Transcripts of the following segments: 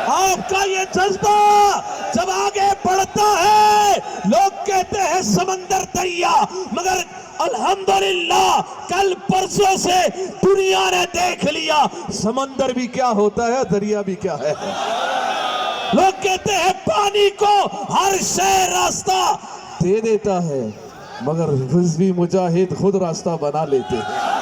آپ کا یہ جذبہ جب آگے بڑھتا ہے لوگ کہتے ہیں سمندر دریا، مگر الحمدللہ کل پرسوں سے دنیا نے دیکھ لیا سمندر بھی کیا ہوتا ہے، دریا بھی کیا ہے۔ لوگ کہتے ہیں پانی کو ہر شے راستہ دے دیتا ہے، مگر رضوی مجاہد خود راستہ بنا لیتے ہیں۔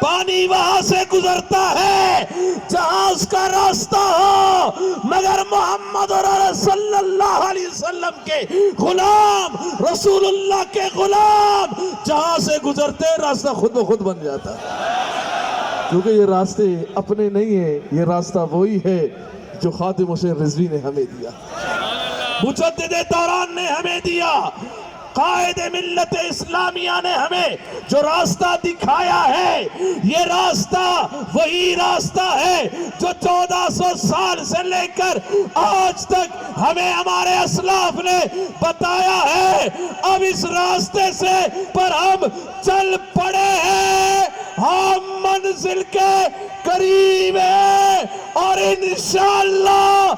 پانی وہاں سے گزرتا ہے جہاں اس کا راستہ ہو، مگر محمد صلی اللہ علیہ وسلم کے غلام، رسول اللہ کے غلام جہاں سے گزرتے راستہ خود بخود بن جاتا ہے، کیونکہ یہ راستے اپنے نہیں ہیں، یہ راستہ وہی ہے جو خاتم حسین رضوی نے ہمیں دیا، مجدد دوران نے ہمیں دیا، قائد ملت اسلامیہ نے ہمیں جو راستہ دکھایا ہے، یہ راستہ وہی راستہ ہے جو 1400 سال سے لے کر آج تک ہمیں ہمارے اسلاف نے بتایا ہے۔ اب اس راستے سے پر ہم چل پڑے ہیں، ہم منزل کے قریب ہیں، اور انشاءاللہ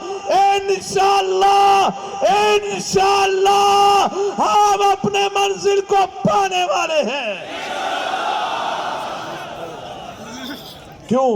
ہم اپنے منزل کو پانے والے ہیں۔ کیوں؟